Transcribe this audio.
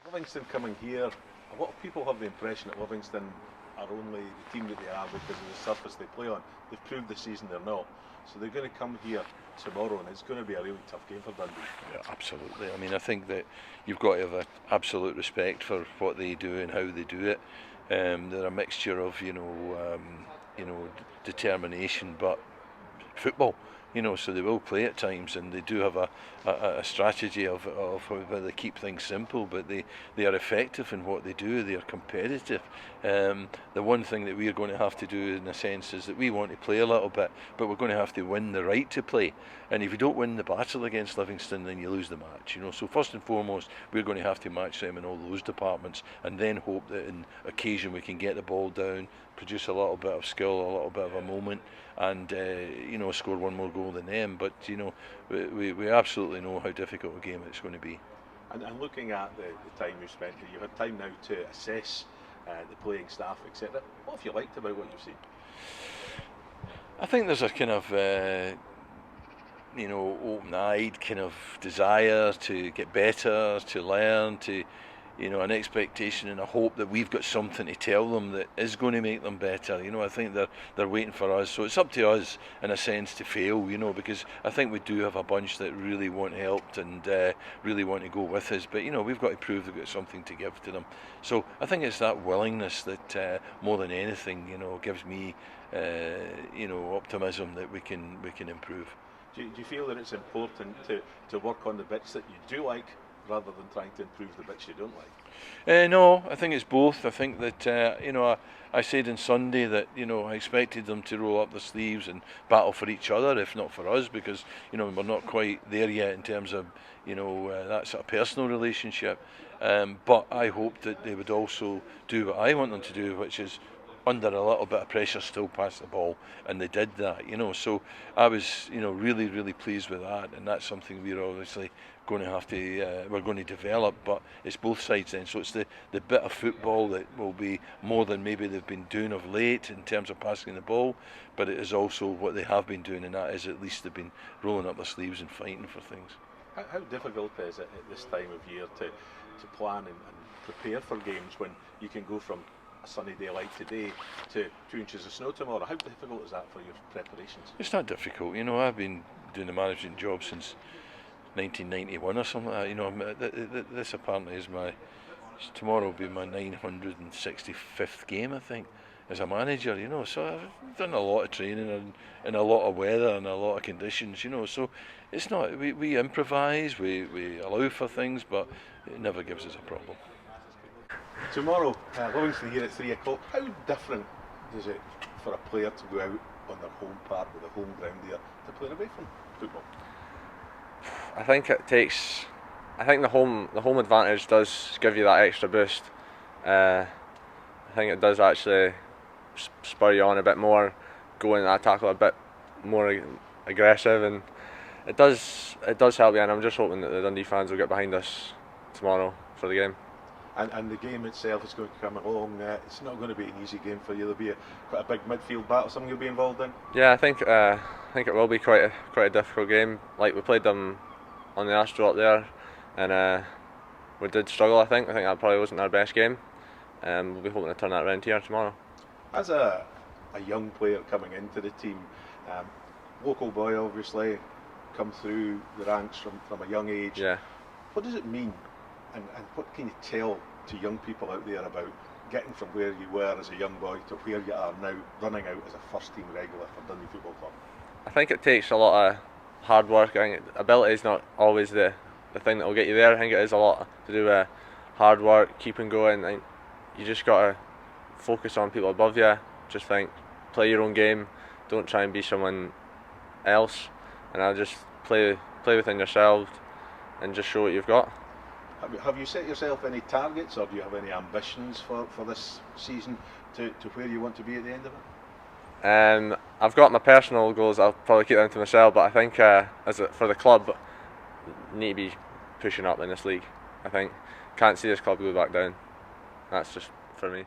Livingston coming here, a lot of people have the impression that Livingston are only the team that they are because of the surface they play on. They've proved this season they're not. So they're going to come here tomorrow and it's going to be a really tough game for Dundee. Yeah, absolutely. I mean, I think that you've got to have an absolute respect for what they do and how they do it. They're a mixture of, determination, but football. So they will play at times, and they do have a strategy of where they keep things simple, but they are effective in what they do. They are competitive. The one thing that we are going to have to do, in a sense, is that we want to play a little bit, but we're going to have to win the right to play. And if you don't win the battle against Livingston, then you lose the match. So first and foremost, we're going to have to match them in all those departments, and then hope that in occasion we can get the ball down, produce a little bit of skill, a little bit of a moment, and score one more goal than them. But we absolutely know how difficult a game it's going to be. And looking at the time you've spent here, you've had time now to assess the playing staff, etc. What have you liked about what you've seen? I think there's a kind of open-eyed kind of desire to get better, to learn, to an expectation and a hope that we've got something to tell them that is going to make them better. I think they're waiting for us. So it's up to us, in a sense, to fail, because I think we do have a bunch that really want help and really want to go with us. But, we've got to prove we've got something to give to them. So I think it's that willingness that, more than anything, gives me, optimism that we can improve. Do you feel that it's important to work on the bits that you do like, rather than trying to improve the bits you don't like? No, I think it's both. I think that, I said on Sunday that, I expected them to roll up their sleeves and battle for each other, if not for us, because, we're not quite there yet in terms of, that sort of personal relationship. But I hoped that they would also do what I want them to do, which is under a little bit of pressure still pass the ball, and they did that, so I was really, really pleased with that, and that's something we're obviously going to have to we're going to develop. But it's both sides then, so it's the bit of football that will be more than maybe they've been doing of late in terms of passing the ball, but it is also what they have been doing, and that is at least they've been rolling up their sleeves and fighting for things. How difficult is it at this time of year to plan and prepare for games when you can go from a sunny day like today to 2 inches of snow tomorrow? How difficult is that for your preparations? It's not difficult. I've been doing the managing job since 1991 or something like that. This apparently is tomorrow will be my 965th game, I think, as a manager, so I've done a lot of training in a lot of weather and a lot of conditions, so it's not, we improvise, we allow for things, but it never gives us a problem. Tomorrow, Livingston here at 3 o'clock. How different is it for a player to go out on their home park with a home ground there to play away from football? I think the home advantage does give you that extra boost. I think it does actually spur you on a bit more, go in and tackle a bit more aggressive, and it does help you. And I'm just hoping that the Dundee fans will get behind us tomorrow for the game. And the game itself is going to come along. It's not going to be an easy game for you. There'll be quite a big midfield battle. Something you'll be involved in. Yeah, I think it will be quite a difficult game. Like, we played them on the Astro up there, and we did struggle. I think that probably wasn't our best game. We'll be hoping to turn that around here tomorrow. As a young player coming into the team, local boy obviously, come through the ranks from a young age. Yeah. What does it mean, and what can you tell to young people out there about getting from where you were as a young boy to where you are now, running out as a first team regular for Dundee Football Club? I think it takes a lot of hard work. I think ability is not always the thing that will get you there. I think it is a lot to do with hard work, keeping going. I think you just got to focus on people above you. Just play your own game. Don't try and be someone else. And I'll just play within yourself and just show what you've got. Have you set yourself any targets, or do you have any ambitions for this season to where you want to be at the end of it? I've got my personal goals. I'll probably keep them to myself, but I think for the club, need to be pushing up in this league. I think can't see this club go back down. That's just for me.